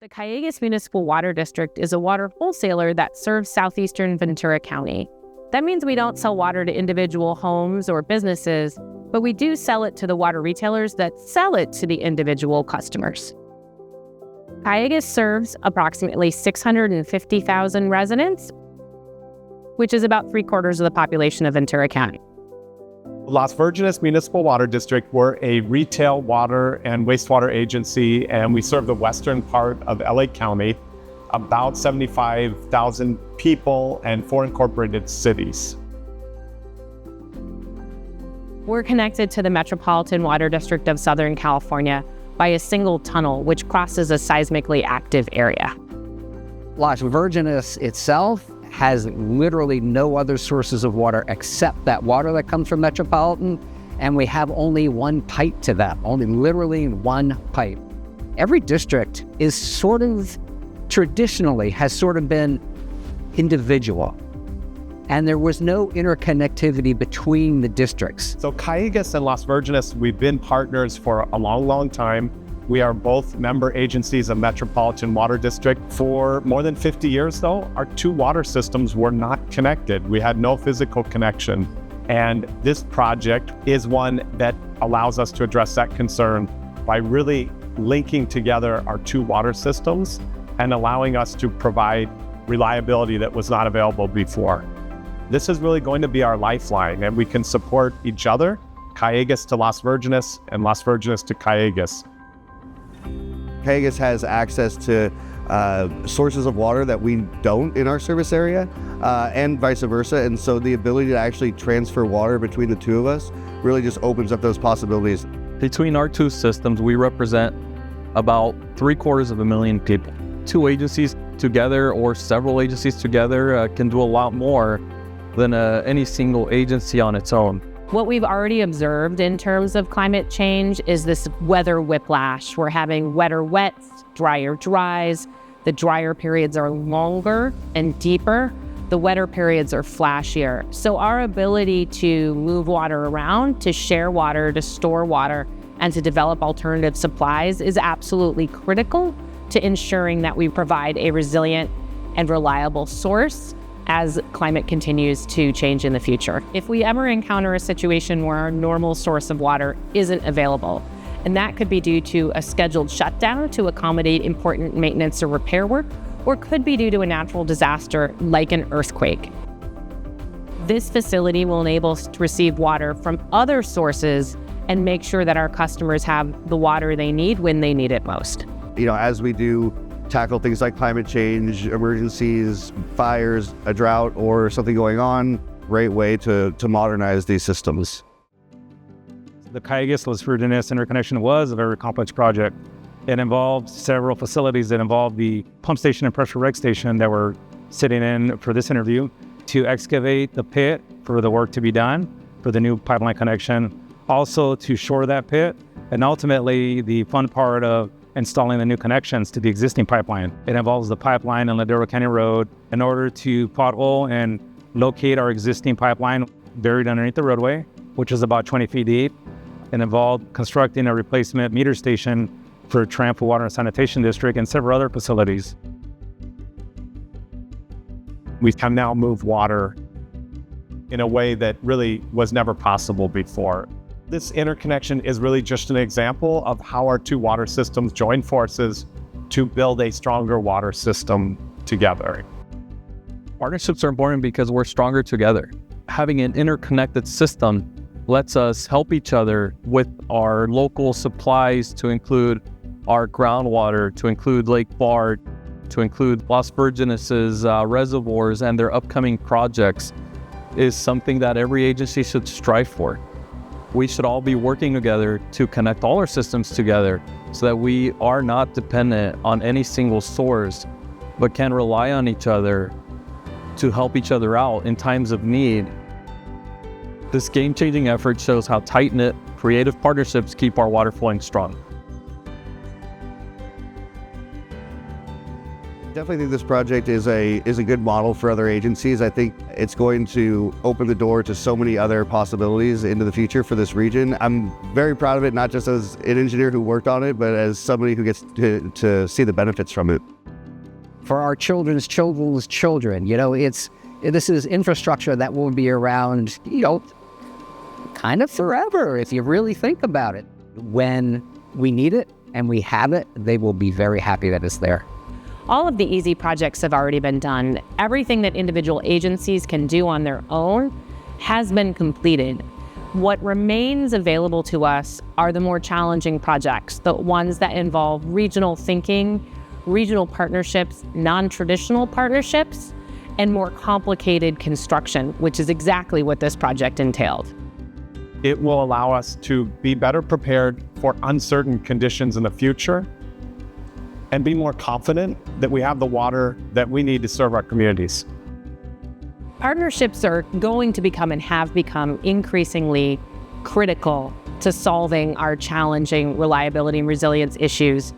The Calleguas Municipal Water District is a water wholesaler that serves southeastern Ventura County. That means we don't sell water to individual homes or businesses, but we do sell it to the water retailers that sell it to the individual customers. Calleguas serves approximately 650,000 residents, which is about 3/4 of the population of Ventura County. Las Virgenes Municipal Water District, we're a retail water and wastewater agency, and we serve the western part of LA County, about 75,000 people and 4 incorporated cities. We're connected to the Metropolitan Water District of Southern California by a single tunnel, which crosses a seismically active area. Las Virgenes itself has literally no other sources of water except that water that comes from Metropolitan, and we have only one pipe to that, only literally one pipe. Every district is traditionally has been individual, and there was no interconnectivity between the districts. So Calleguas and Las Virgenes, we've been partners for a long, long time. We are both member agencies of Metropolitan Water District. For more than 50 years, though, our 2 water systems were not connected. We had no physical connection. And this project is one that allows us to address that concern by really linking together our 2 water systems and allowing us to provide reliability that was not available before. This is really going to be our lifeline, and we can support each other, Calleguas to Las Virgenes and Las Virgenes to Calleguas. Calleguas has access to sources of water that we don't in our service area, and vice versa. And so the ability to actually transfer water between the 2 of us really just opens up those possibilities. Between our 2 systems, we represent about 750,000 people. 2 agencies together or several agencies together can do a lot more than any single agency on its own. What we've already observed in terms of climate change is this weather whiplash. We're having wetter wets, drier dries. The drier periods are longer and deeper. The wetter periods are flashier. So our ability to move water around, to share water, to store water, and to develop alternative supplies is absolutely critical to ensuring that we provide a resilient and reliable source as climate continues to change in the future. If we ever encounter a situation where our normal source of water isn't available, and that could be due to a scheduled shutdown to accommodate important maintenance or repair work, or could be due to a natural disaster like an earthquake. This facility will enable us to receive water from other sources and make sure that our customers have the water they need when they need it most. As we do tackle things like climate change, emergencies, fires, a drought, or something going on, great way to modernize these systems. The Calleguas Las Virgenes Interconnection was a very complex project. It involved several facilities. It involved the pump station and pressure reg station that we're sitting in for this interview, to excavate the pit for the work to be done for the new pipeline connection, also to shore that pit, and ultimately the fun part of installing the new connections to the existing pipeline. It involves the pipeline and Ladero Canyon Road in order to pothole and locate our existing pipeline buried underneath the roadway, which is about 20 feet deep. It involved constructing a replacement meter station for Triumphant Water and Sanitation District and several other facilities. We can now move water in a way that really was never possible before. This interconnection is really just an example of how our 2 water systems join forces to build a stronger water system together. Partnerships are important because we're stronger together. Having an interconnected system lets us help each other with our local supplies, to include our groundwater, to include Lake Bard, to include Las Virgenes' reservoirs and their upcoming projects, is something that every agency should strive for. We should all be working together to connect all our systems together so that we are not dependent on any single source, but can rely on each other to help each other out in times of need. This game-changing effort shows how tight-knit, creative partnerships keep our water flowing strong. Definitely think this project is a good model for other agencies. I think it's going to open the door to so many other possibilities into the future for this region. I'm very proud of it, not just as an engineer who worked on it, but as somebody who gets to see the benefits from it. For our children's children, this is infrastructure that will be around, kind of forever if you really think about it. When we need it and we have it, they will be very happy that it's there. All of the easy projects have already been done. Everything that individual agencies can do on their own has been completed. What remains available to us are the more challenging projects, the ones that involve regional thinking, regional partnerships, non-traditional partnerships, and more complicated construction, which is exactly what this project entailed. It will allow us to be better prepared for uncertain conditions in the future and be more confident that we have the water that we need to serve our communities. Partnerships are going to become and have become increasingly critical to solving our challenging reliability and resilience issues.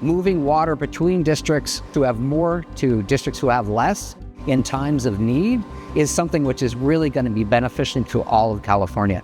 Moving water between districts who have more to districts who have less in times of need is something which is really going to be beneficial to all of California.